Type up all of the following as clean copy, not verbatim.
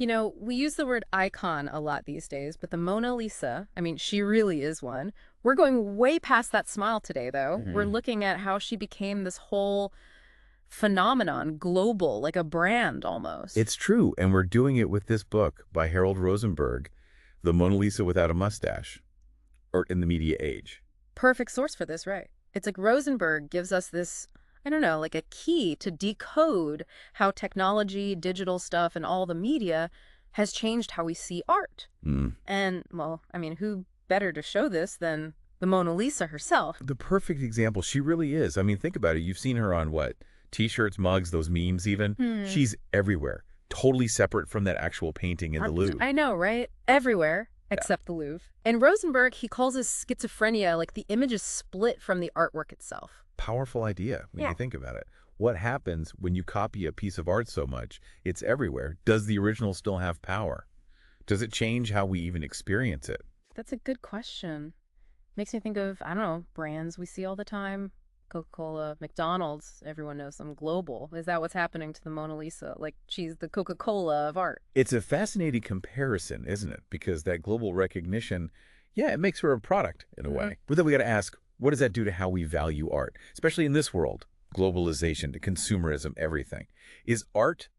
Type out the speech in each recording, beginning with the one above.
You know, we use the word icon a lot these days, but the Mona Lisa, I mean, she really is one. We're going way past that smile today, though. We're Mhm. looking at how she became this whole phenomenon, global, like a brand almost. It's true, and we're doing it with this book by Harold Rosenberg, The Mona Lisa Without a Mustache, or In the Media Age. Perfect source for this, right? It's like Rosenberg gives us this, I don't know, like a key to decode how technology, digital stuff, and all the media has changed how we see art. Mm. And, well, I mean, who better to show this than the Mona Lisa herself? The perfect example. She really is. I mean, think about it. You've seen her on what? T-shirts, mugs, those memes even. Hmm. She's everywhere, totally separate from that actual painting in the Louvre. I know, right? Everywhere Yeah. except the Louvre. And Rosenberg, he calls this schizophrenia, like the image is split from the artwork itself. Powerful idea when Yeah. you think about it. What happens when you copy a piece of art so much, it's everywhere? Does the original still have power? Does it change how we even experience it? That's a good question. Makes me think of, I don't know, brands we see all the time. Coca-Cola, McDonald's, everyone knows them. Global. Is that what's happening to the Mona Lisa? Like she's the Coca-Cola of art. It's a fascinating comparison, isn't it? Because that global recognition, yeah, it makes her a product in a way. But then we got to ask, what does that do to how we value art, especially in this world? Globalization, to consumerism, everything. Is art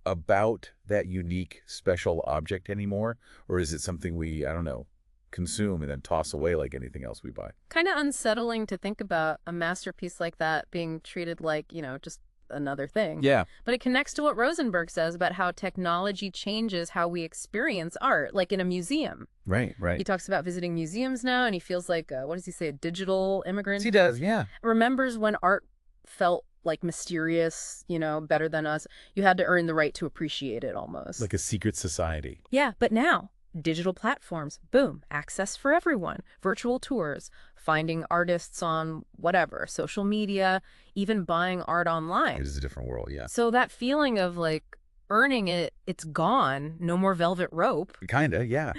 about that unique, special object anymore? Or is it something we, I don't know, consume and then toss away like anything else we buy? Kind of unsettling to think about a masterpiece like that being treated like, just another thing. Yeah. But it connects to what Rosenberg says about how technology changes how we experience art, like in a museum. Right, He right. talks about visiting museums now, and he feels like, what does he say, a digital immigrant? He does, yeah. Remembers when art felt like mysterious, better than us. You had to earn the right to appreciate it almost. Like a secret society. Yeah, but now, digital platforms, boom, access for everyone, virtual tours, finding artists on whatever, social media, even buying art It online. is a different world, yeah. So that feeling of like earning it, it's gone, no more velvet rope. Kinda, yeah.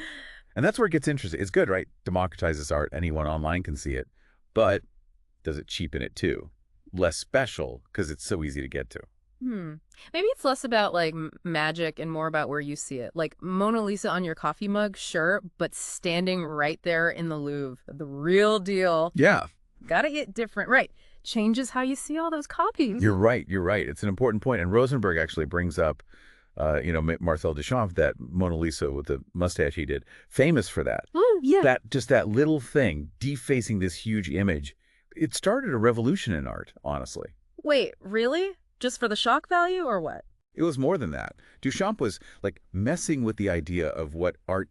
And that's where it gets interesting. It's good, right? Democratizes art. Anyone online can see it. But does it cheapen it too? Less special because it's so easy to get to. Maybe it's less about like magic and more about where you see it. Like Mona Lisa on your coffee mug, sure, but standing right there in the Louvre, the real deal. Yeah, Gotta hit different. Right. Changes how you see all those copies. you're right. You're right. It's an important point. And Rosenberg actually brings up, Marcel Duchamp, that Mona Lisa with the mustache he did, famous for that. Yeah. That little thing, defacing this huge image. It started a revolution in art, honestly. Wait, really? Just for the shock value or what? It was more than that. Duchamp was like messing with the idea of what art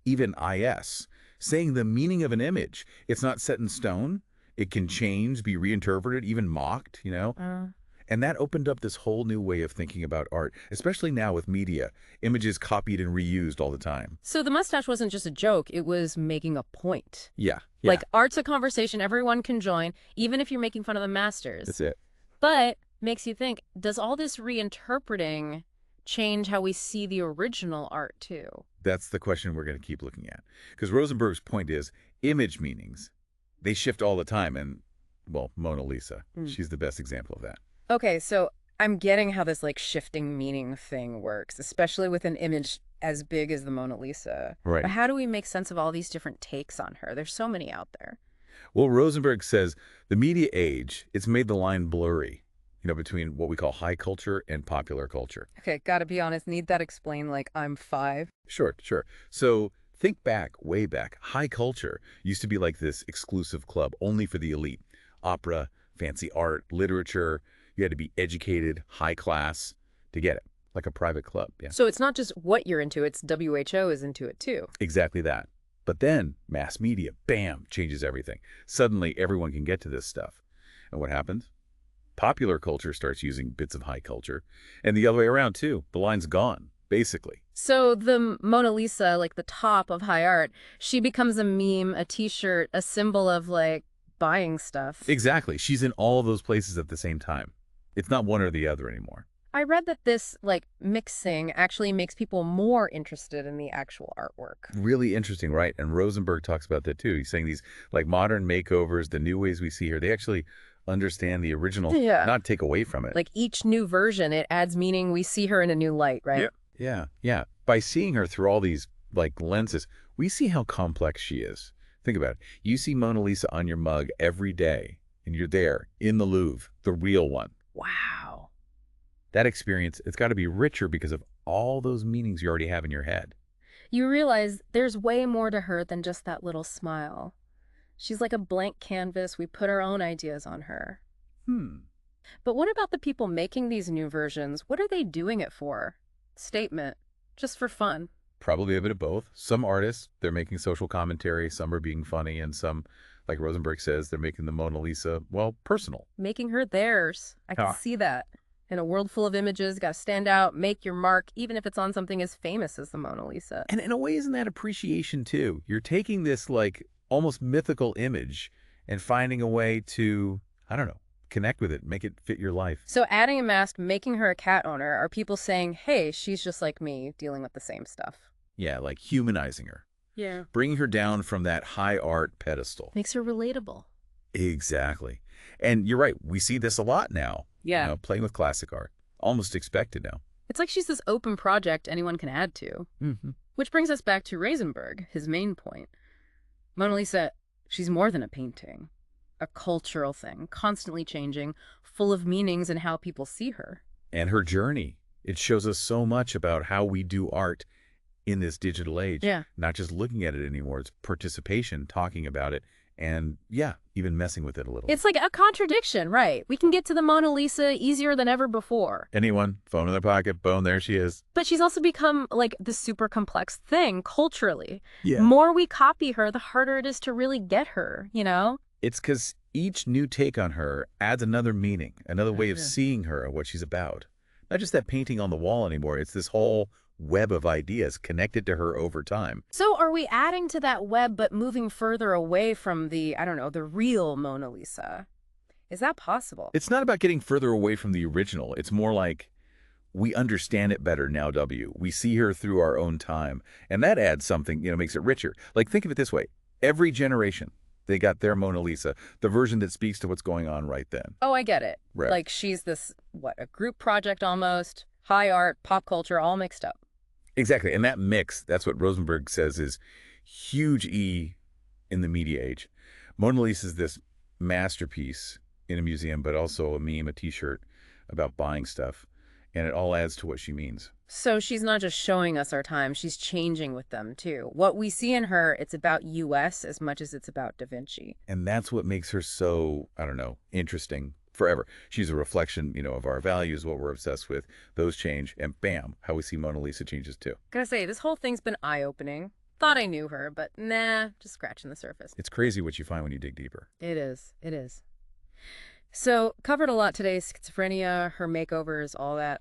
even is, saying the meaning of an image. It's not set in stone. It can change, be reinterpreted, even mocked. And that opened up this whole new way of thinking about art, especially now with media, images copied and reused all the time. So the mustache wasn't just a joke, it was making a point. Yeah. Like art's a conversation everyone can join, even if you're making fun of the masters. That's it. But makes you think, does all this reinterpreting change how we see the original art too? That's the question we're going to keep looking at. Because Rosenberg's point is image meanings, they shift all the time. And, well, Mona Lisa, she's the best example of that. Okay, so I'm getting how this like shifting meaning thing works, especially with an image as big as the Mona Lisa. Right. But how do we make sense of all these different takes on her? There's so many out there. Well, Rosenberg says the media age, it's made the line blurry, between what we call high culture and popular culture. Okay, gotta be honest, need that explained like I'm 5. Sure, sure. So think back, way back. High culture used to be like this exclusive club only for the elite. Opera, fancy art, literature. You had to be educated, high class to get it, like a private club. Yeah, So it's not just what you're into, it's WHO is into it too. exactly that. But then mass media, bam, changes everything. Suddenly everyone can get to this stuff. And what happens? Popular culture starts using bits of high culture. And the other way around too. The line's gone, basically. So the Mona Lisa, like the top of high art, she becomes a meme, a t-shirt, a symbol of like buying stuff. Exactly. She's in all those places at the same time. It's not one or the other anymore. I read that this like mixing actually makes people more interested in the actual artwork. Really interesting, right? And Rosenberg talks about that too. He's saying these like modern makeovers, the new ways we see her, they actually understand the original, Yeah. not take away from it. Like each new version, it adds meaning. We see her in a new light, right? Yeah, yeah. By seeing her through all these, like, lenses, we see how complex she is. Think about it. You see Mona Lisa on your mug every day, and you're there in the Louvre, the real one. Wow. That experience, it's got to be richer because of all those meanings you already have in your head. You realize there's way more to her than just that little smile. She's like a blank canvas. We put our own ideas on her. Hmm. But what about the people making these new versions? What are they doing it for? Statement. Just for fun. Probably a bit of both. Some artists, they're making social commentary, some are being funny, and some, like Rosenberg says, they're making the Mona Lisa, well, personal. Making her theirs. I can Ah. see that. In a world full of images, gotta stand out, make your mark, even if it's on something as famous as the Mona Lisa. And in a way, isn't that appreciation too? You're taking this, like, almost mythical image and finding a way to, I don't know, connect with it, make it fit your life. So adding a mask, making her a cat owner, are people saying, hey, she's just like me, dealing with the same stuff? Yeah, like humanizing her, Yeah. bringing her down from that high art pedestal. Makes her relatable. Exactly. And you're right, we see this a lot now. Yeah. Playing with classic art. Almost expected now. It's like she's this open project anyone can add to. Mm-hmm. Which brings us back to Rosenberg, his main point. Mona Lisa, she's more than a painting. A cultural thing, constantly changing, full of meanings in how people see her. And her journey. It shows us so much about how we do art in this digital age. Yeah. Not just looking at it anymore. It's participation, talking about it, and yeah, even messing with it a little. It's like a contradiction, right? We can get to the Mona Lisa easier than ever before. Anyone, phone in their pocket, boom, there she is. But she's also become like the super complex thing culturally. Yeah. More we copy her, the harder it is to really get her, you know? It's because each new take on her adds another meaning, another way of Yeah. seeing her and what she's about. Not just that painting on the wall anymore. It's this whole web of ideas connected to her over time. So are we adding to that web but moving further away from the, I don't know, the real Mona Lisa? Is that possible? It's not about getting further away from the original. It's more like we understand it better now, W. We see her through our own time. And that adds something, makes it richer. Like, think of it this way. Every generation, they got their Mona Lisa, the version that speaks to what's going on right then. Oh, I get it. Right. Like she's this, a group project almost, high art, pop culture, all mixed up. Exactly. And that mix, that's what Rosenberg says is huge E in the media age. Mona Lisa is this masterpiece in a museum, but also a meme, a T-shirt about buying stuff. And it all adds to what she means. So she's not just showing us our time, she's changing with them too. What we see in her, it's about US as much as it's about Da Vinci. And that's what makes her so, I don't know, interesting forever. She's a reflection, of our values, what we're obsessed with. Those change, and bam, how we see Mona Lisa changes too. Gotta say, this whole thing's been eye-opening. Thought I knew her, but nah, just scratching the surface. It's crazy what you find when you dig deeper. It is. It is. So, covered a lot today, schizophrenia, her makeovers, all that.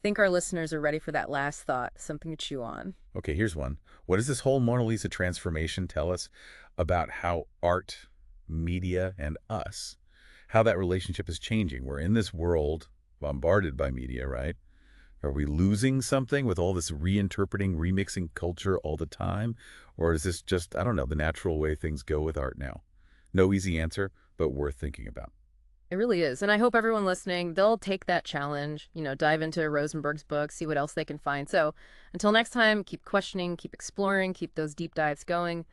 Think our listeners are ready for that last thought, something to chew on. Okay, here's one. What does this whole Mona Lisa transformation tell us about how art, media, and us, how that relationship is changing? We're in this world bombarded by media, right? Are we losing something with all this reinterpreting, remixing culture all the time? Or is this just, I don't know, the natural way things go with art now? No easy answer, but worth thinking about. It really is. And I hope everyone listening, they'll take that challenge, dive into Rosenberg's book, see what else they can find. So until next time, keep questioning, keep exploring, keep those deep dives going.